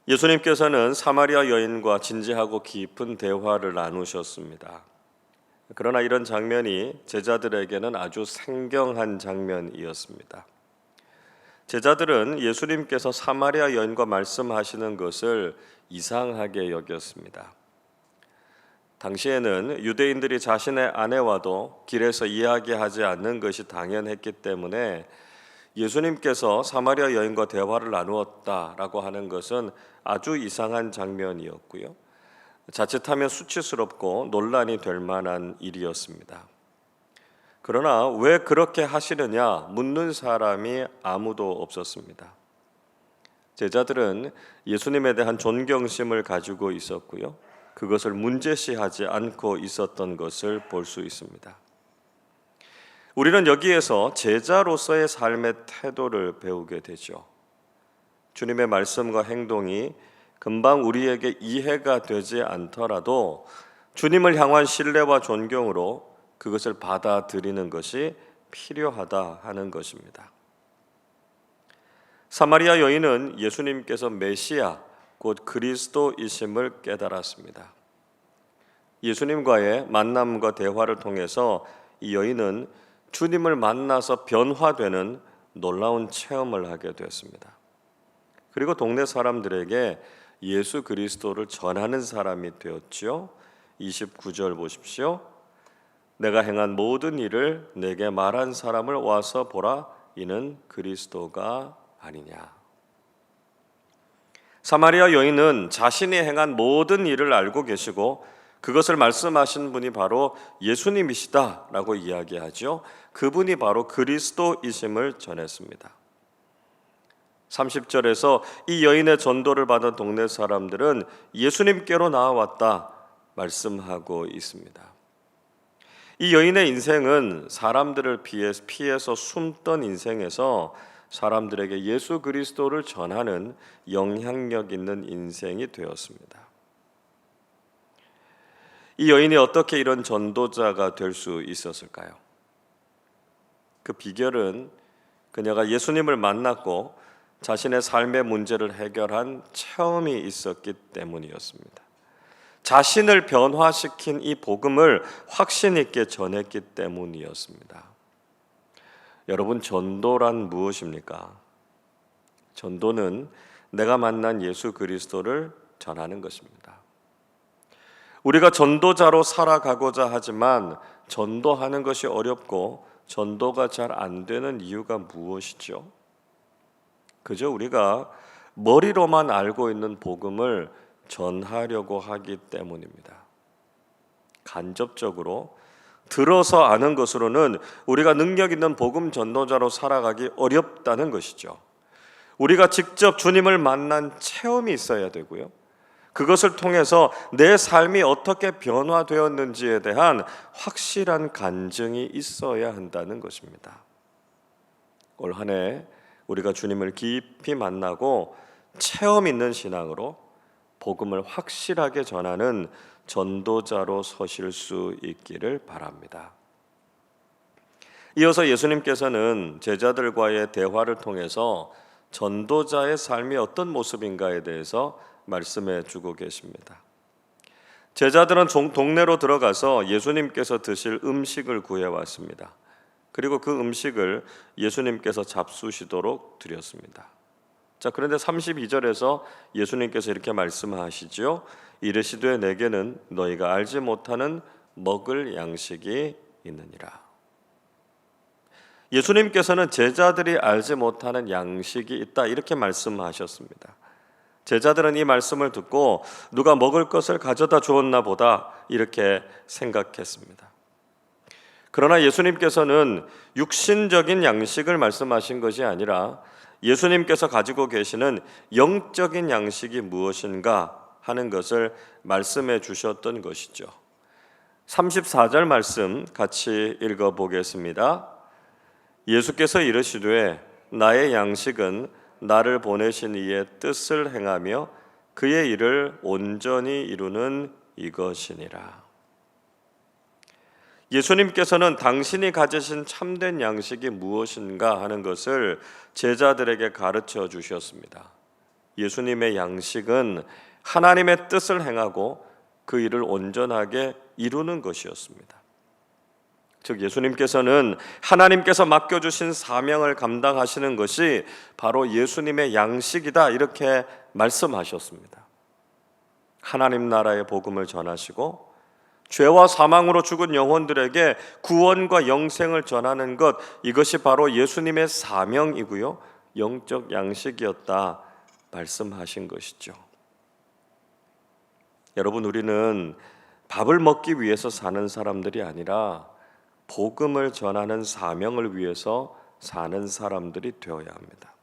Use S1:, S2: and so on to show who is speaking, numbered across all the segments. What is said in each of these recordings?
S1: 예수님께서는 사마리아 여인과 진지하고 깊은 대화를 나누셨습니다. 그러나 이런 장면이 제자들에게는 아주 생경한 장면이었습니다. 제자들은 예수님께서 사마리아 여인과 말씀하시는 것을 이상하게 여겼습니다. 당시에는 유대인들이 자신의 아내와도 길에서 이야기하지 않는 것이 당연했기 때문에 예수님께서 사마리아 여인과 대화를 나누었다라고 하는 것은 아주 이상한 장면이었고요. 자칫하면 수치스럽고 논란이 될 만한 일이었습니다. 그러나 왜 그렇게 하시느냐 묻는 사람이 아무도 없었습니다. 제자들은 예수님에 대한 존경심을 가지고 있었고요. 그것을 문제시하지 않고 있었던 것을 볼 수 있습니다. 우리는 여기에서 제자로서의 삶의 태도를 배우게 되죠. 주님의 말씀과 행동이 금방 우리에게 이해가 되지 않더라도 주님을 향한 신뢰와 존경으로 그것을 받아들이는 것이 필요하다 하는 것입니다. 사마리아 여인은 예수님께서 메시아, 곧 그리스도이심을 깨달았습니다. 예수님과의 만남과 대화를 통해서 이 여인은 주님을 만나서 변화되는 놀라운 체험을 하게 되었습니다. 그리고 동네 사람들에게 예수 그리스도를 전하는 사람이 되었죠. 29절 보십시오. 내가 행한 모든 일을 내게 말한 사람을 와서 보라. 이는 그리스도가 아니냐. 사마리아 여인은 자신이 행한 모든 일을 알고 계시고 그것을 말씀하신 분이 바로 예수님이시다라고 이야기하죠. 그분이 바로 그리스도이심을 전했습니다. 30절에서 이 여인의 전도를 받은 동네 사람들은 예수님께로 나아왔다 말씀하고 있습니다. 이 여인의 인생은 사람들을 피해서 숨던 인생에서 사람들에게 예수 그리스도를 전하는 영향력 있는 인생이 되었습니다. 이 여인이 어떻게 이런 전도자가 될 수 있었을까요? 그 비결은 그녀가 예수님을 만났고 자신의 삶의 문제를 해결한 체험이 있었기 때문이었습니다. 자신을 변화시킨 이 복음을 확신 있게 전했기 때문이었습니다. 여러분, 전도란 무엇입니까? 전도는 내가 만난 예수 그리스도를 전하는 것입니다. 우리가 전도자로 살아가고자 하지만 전도하는 것이 어렵고 전도가 잘 안 되는 이유가 무엇이죠? 그저 우리가 머리로만 알고 있는 복음을 전하려고 하기 때문입니다. 간접적으로 들어서 아는 것으로는 우리가 능력 있는 복음 전도자로 살아가기 어렵다는 것이죠. 우리가 직접 주님을 만난 체험이 있어야 되고요. 그것을 통해서 내 삶이 어떻게 변화되었는지에 대한 확실한 간증이 있어야 한다는 것입니다. 올 한 해 우리가 주님을 깊이 만나고 체험 있는 신앙으로 복음을 확실하게 전하는 전도자로 서실 수 있기를 바랍니다. 이어서 예수님께서는 제자들과의 대화를 통해서 전도자의 삶이 어떤 모습인가에 대해서 말씀해 주고 계십니다. 제자들은 동네로 들어가서 예수님께서 드실 음식을 구해왔습니다. 그리고 그 음식을 예수님께서 잡수시도록 드렸습니다. 자, 그런데 32절에서 예수님께서 이렇게 말씀하시죠. 이르시되 내게는 너희가 알지 못하는 먹을 양식이 있느니라. 예수님께서는 제자들이 알지 못하는 양식이 있다 이렇게 말씀하셨습니다. 제자들은 이 말씀을 듣고 누가 먹을 것을 가져다 주었나 보다 이렇게 생각했습니다. 그러나 예수님께서는 육신적인 양식을 말씀하신 것이 아니라 예수님께서 가지고 계시는 영적인 양식이 무엇인가 하는 것을 말씀해 주셨던 것이죠. 34절 말씀 같이 읽어보겠습니다. 예수께서 이르시되 나의 양식은 나를 보내신 이의 뜻을 행하며 그의 일을 온전히 이루는 이것이니라. 예수님께서는 당신이 가지신 참된 양식이 무엇인가 하는 것을 제자들에게 가르쳐 주셨습니다. 예수님의 양식은 하나님의 뜻을 행하고 그 일을 온전하게 이루는 것이었습니다. 즉 예수님께서는 하나님께서 맡겨주신 사명을 감당하시는 것이 바로 예수님의 양식이다 이렇게 말씀하셨습니다. 하나님 나라의 복음을 전하시고 죄와 사망으로 죽은 영혼들에게 구원과 영생을 전하는 것, 이것이 바로 예수님의 사명이고요 영적 양식이었다 말씀하신 것이죠. 여러분, 우리는 밥을 먹기 위해서 사는 사람들이 아니라 복음을 전하는 사명을 위해서 사는 사람들이 되어야 합니다.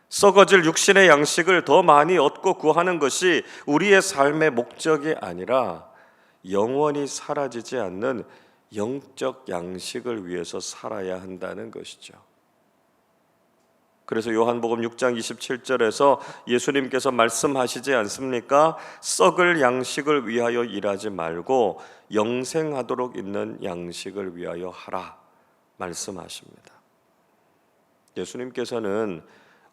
S1: 썩어질 육신의 양식을 더 많이 얻고 구하는 것이 우리의 삶의 목적이 아니라 영원히 사라지지 않는 영적 양식을 위해서 살아야 한다는 것이죠. 그래서 요한복음 6장 27절에서 예수님께서 말씀하시지 않습니까? 썩을 양식을 위하여 일하지 말고 영생하도록 있는 양식을 위하여 하라 말씀하십니다. 예수님께서는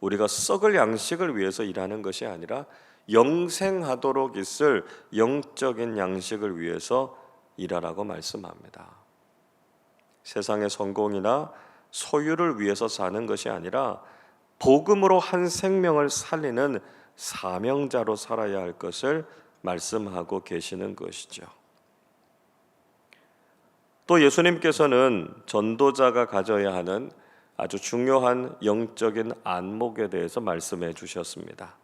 S1: 우리가 썩을 양식을 위해서 일하는 것이 아니라 영생하도록 있을 영적인 양식을 위해서 일하라고 말씀합니다. 세상의 성공이나 소유를 위해서 사는 것이 아니라 복음으로 한 생명을 살리는 사명자로 살아야 할 것을 말씀하고 계시는 것이죠. 또 예수님께서는 전도자가 가져야 하는 아주 중요한 영적인 안목에 대해서 말씀해 주셨습니다.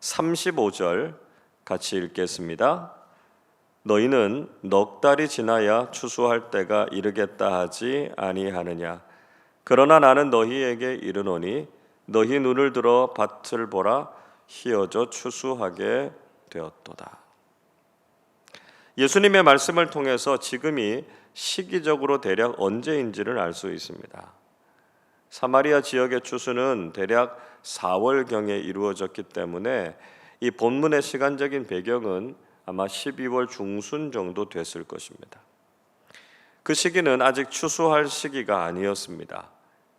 S1: 35절 같이 읽겠습니다. 너희는 넉 달이 지나야 추수할 때가 이르겠다 하지 아니하느냐? 그러나 나는 너희에게 이르노니 너희 눈을 들어 밭을 보라, 희어져 추수하게 되었도다. 예수님의 말씀을 통해서 지금이 시기적으로 대략 언제인지를 알 수 있습니다. 사마리아 지역의 추수는 대략 4월경에 이루어졌기 때문에 이 본문의 시간적인 배경은 아마 12월 중순 정도 됐을 것입니다. 그 시기는 아직 추수할 시기가 아니었습니다.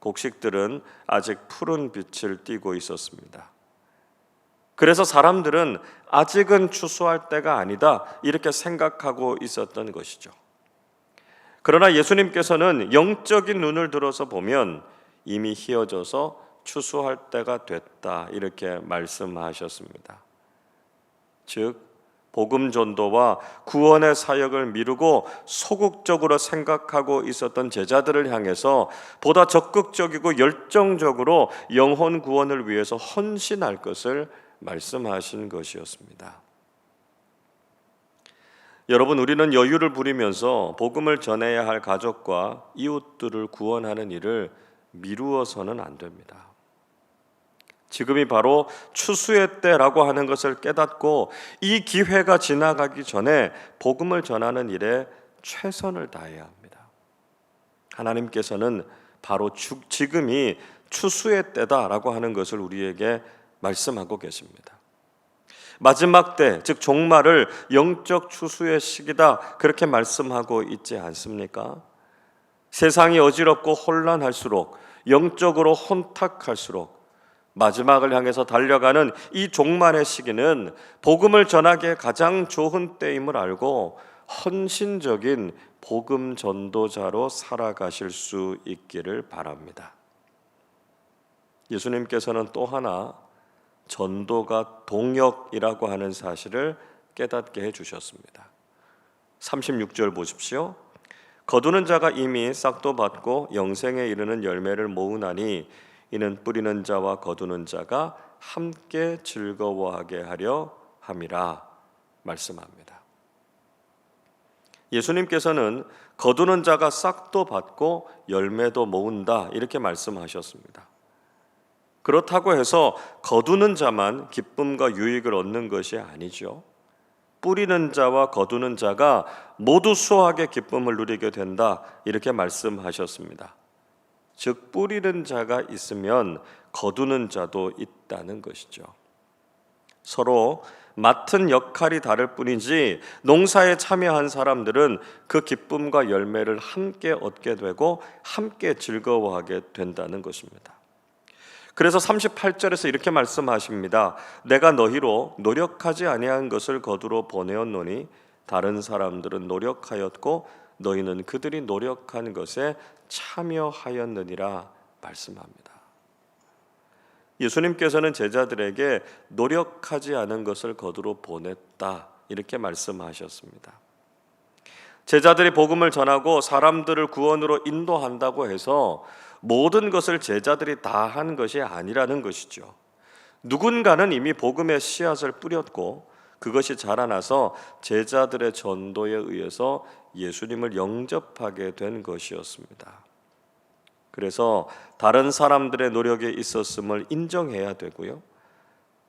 S1: 곡식들은 아직 푸른 빛을 띠고 있었습니다. 그래서 사람들은 아직은 추수할 때가 아니다 이렇게 생각하고 있었던 것이죠. 그러나 예수님께서는 영적인 눈을 들어서 보면 이미 희어져서 추수할 때가 됐다 이렇게 말씀하셨습니다. 즉 복음 전도와 구원의 사역을 미루고 소극적으로 생각하고 있었던 제자들을 향해서 보다 적극적이고 열정적으로 영혼 구원을 위해서 헌신할 것을 말씀하신 것이었습니다. 여러분, 우리는 여유를 부리면서 복음을 전해야 할 가족과 이웃들을 구원하는 일을 미루어서는 안 됩니다. 지금이 바로 추수의 때라고 하는 것을 깨닫고 이 기회가 지나가기 전에 복음을 전하는 일에 최선을 다해야 합니다. 하나님께서는 바로 지금이 추수의 때다라고 하는 것을 우리에게 말씀하고 계십니다. 마지막 때, 즉 종말을 영적 추수의 시기다 그렇게 말씀하고 있지 않습니까? 세상이 어지럽고 혼란할수록, 영적으로 혼탁할수록 마지막을 향해서 달려가는 이 종말의 시기는 복음을 전하기에 가장 좋은 때임을 알고 헌신적인 복음 전도자로 살아가실 수 있기를 바랍니다. 예수님께서는 또 하나 전도가 동역이라고 하는 사실을 깨닫게 해주셨습니다. 36절 보십시오. 거두는 자가 이미 싹도 받고 영생에 이르는 열매를 모으나니 이는 뿌리는 자와 거두는 자가 함께 즐거워하게 하려 함이라 말씀합니다. 예수님께서는 거두는 자가 싹도 받고 열매도 모은다 이렇게 말씀하셨습니다. 그렇다고 해서 거두는 자만 기쁨과 유익을 얻는 것이 아니죠. 뿌리는 자와 거두는 자가 모두 수확의 기쁨을 누리게 된다 이렇게 말씀하셨습니다. 즉 뿌리는 자가 있으면 거두는 자도 있다는 것이죠. 서로 맡은 역할이 다를 뿐이지 농사에 참여한 사람들은 그 기쁨과 열매를 함께 얻게 되고 함께 즐거워하게 된다는 것입니다. 그래서 38절에서 이렇게 말씀하십니다. 내가 너희로 노력하지 아니한 것을 거두러 보내었노니 다른 사람들은 노력하였고 너희는 그들이 노력한 것에 참여하였느니라 말씀합니다. 예수님께서는 제자들에게 노력하지 않은 것을 거두러 보냈다 이렇게 말씀하셨습니다. 제자들이 복음을 전하고 사람들을 구원으로 인도한다고 해서 모든 것을 제자들이 다 한 것이 아니라는 것이죠. 누군가는 이미 복음의 씨앗을 뿌렸고 그것이 자라나서 제자들의 전도에 의해서 예수님을 영접하게 된 것이었습니다. 그래서 다른 사람들의 노력에 있었음을 인정해야 되고요.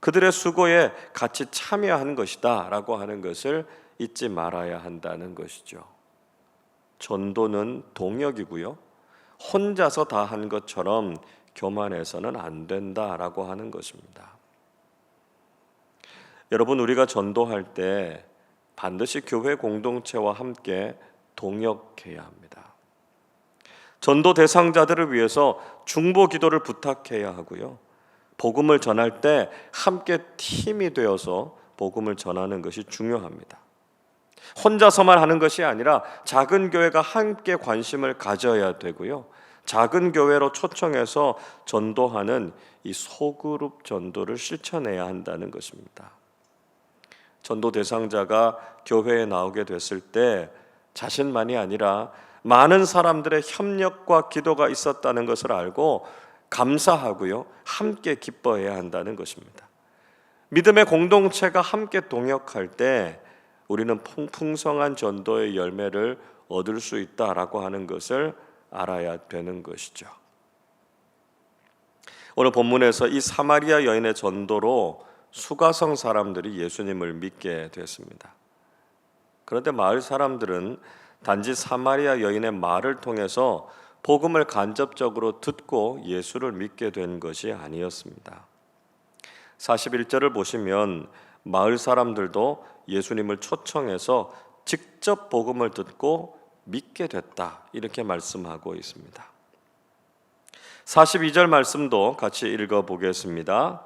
S1: 그들의 수고에 같이 참여한 것이다 라고 하는 것을 잊지 말아야 한다는 것이죠. 전도는 동역이고요. 혼자서 다 한 것처럼 교만해서는 안 된다라고 하는 것입니다. 여러분, 우리가 전도할 때 반드시 교회 공동체와 함께 동역해야 합니다. 전도 대상자들을 위해서 중보 기도를 부탁해야 하고요. 복음을 전할 때 함께 팀이 되어서 복음을 전하는 것이 중요합니다. 혼자서만 하는 것이 아니라 작은 교회가 함께 관심을 가져야 되고요. 작은 교회로 초청해서 전도하는 이 소그룹 전도를 실천해야 한다는 것입니다. 전도 대상자가 교회에 나오게 됐을 때 자신만이 아니라 많은 사람들의 협력과 기도가 있었다는 것을 알고 감사하고요. 함께 기뻐해야 한다는 것입니다. 믿음의 공동체가 함께 동역할 때 우리는 풍성한 전도의 열매를 얻을 수 있다라고 하는 것을 알아야 되는 것이죠. 오늘 본문에서 이 사마리아 여인의 전도로 수가성 사람들이 예수님을 믿게 됐습니다. 그런데 마을 사람들은 단지 사마리아 여인의 말을 통해서 복음을 간접적으로 듣고 예수를 믿게 된 것이 아니었습니다. 41절을 보시면 마을 사람들도 예수님을 초청해서 직접 복음을 듣고 믿게 됐다 이렇게 말씀하고 있습니다. 42절 말씀도 같이 읽어보겠습니다.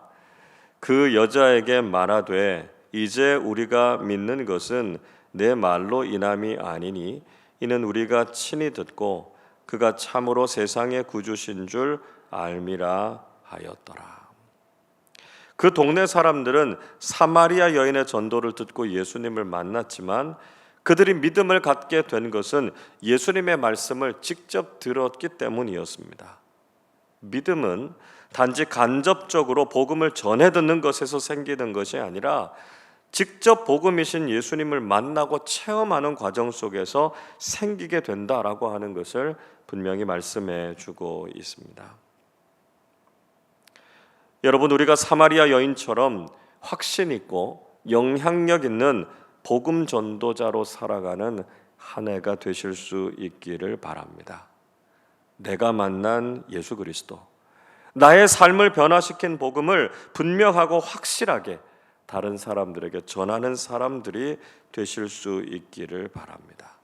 S1: 그 여자에게 말하되 이제 우리가 믿는 것은 내 말로 인함이 아니니 이는 우리가 친히 듣고 그가 참으로 세상의 구주신 줄 알미라 하였더라. 그 동네 사람들은 사마리아 여인의 전도를 듣고 예수님을 만났지만 그들이 믿음을 갖게 된 것은 예수님의 말씀을 직접 들었기 때문이었습니다. 믿음은 단지 간접적으로 복음을 전해 듣는 것에서 생기는 것이 아니라 직접 복음이신 예수님을 만나고 체험하는 과정 속에서 생기게 된다라고 하는 것을 분명히 말씀해 주고 있습니다. 여러분, 우리가 사마리아 여인처럼 확신 있고 영향력 있는 복음 전도자로 살아가는 한 해가 되실 수 있기를 바랍니다. 내가 만난 예수 그리스도, 나의 삶을 변화시킨 복음을 분명하고 확실하게 다른 사람들에게 전하는 사람들이 되실 수 있기를 바랍니다.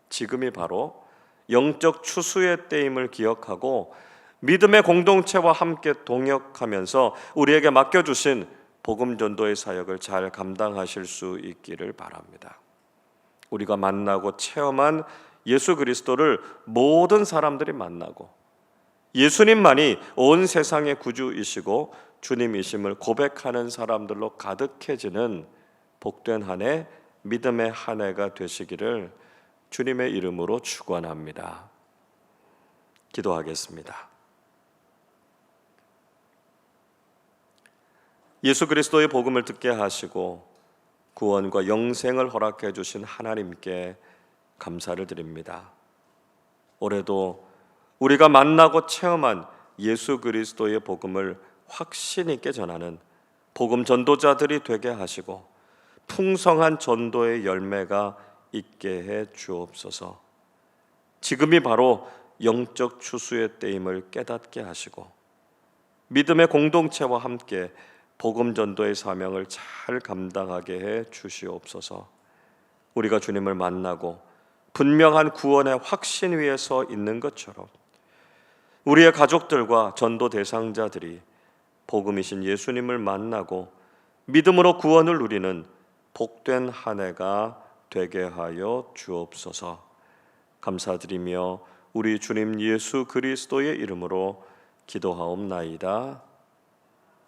S1: 지금이 바로 영적 추수의 때임을 기억하고 믿음의 공동체와 함께 동역하면서 우리에게 맡겨주신 복음 전도의 사역을 잘 감당하실 수 있기를 바랍니다. 우리가 만나고 체험한 예수 그리스도를 모든 사람들이 만나고 예수님만이 온 세상의 구주이시고 주님이심을 고백하는 사람들로 가득해지는 복된 한 해, 믿음의 한 해가 되시기를 주님의 이름으로 축원합니다. 기도하겠습니다. 예수 그리스도의 복음을 듣게 하시고 구원과 영생을 허락해 주신 하나님께 감사를 드립니다. 올해도 우리가 만나고 체험한 예수 그리스도의 복음을 확신 있게 전하는 복음 전도자들이 되게 하시고 풍성한 전도의 열매가 있게 해 주옵소서. 지금이 바로 영적 추수의 때임을 깨닫게 하시고 믿음의 공동체와 함께 복음 전도의 사명을 잘 감당하게 해 주시옵소서. 우리가 주님을 만나고 분명한 구원의 확신 위에 서 있는 것처럼 우리의 가족들과 전도 대상자들이 복음이신 예수님을 만나고 믿음으로 구원을 누리는 복된 한 해가 되게 하여 주옵소서. 감사드리며 우리 주님 예수 그리스도의 이름으로 기도하옵나이다.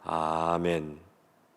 S1: 아멘.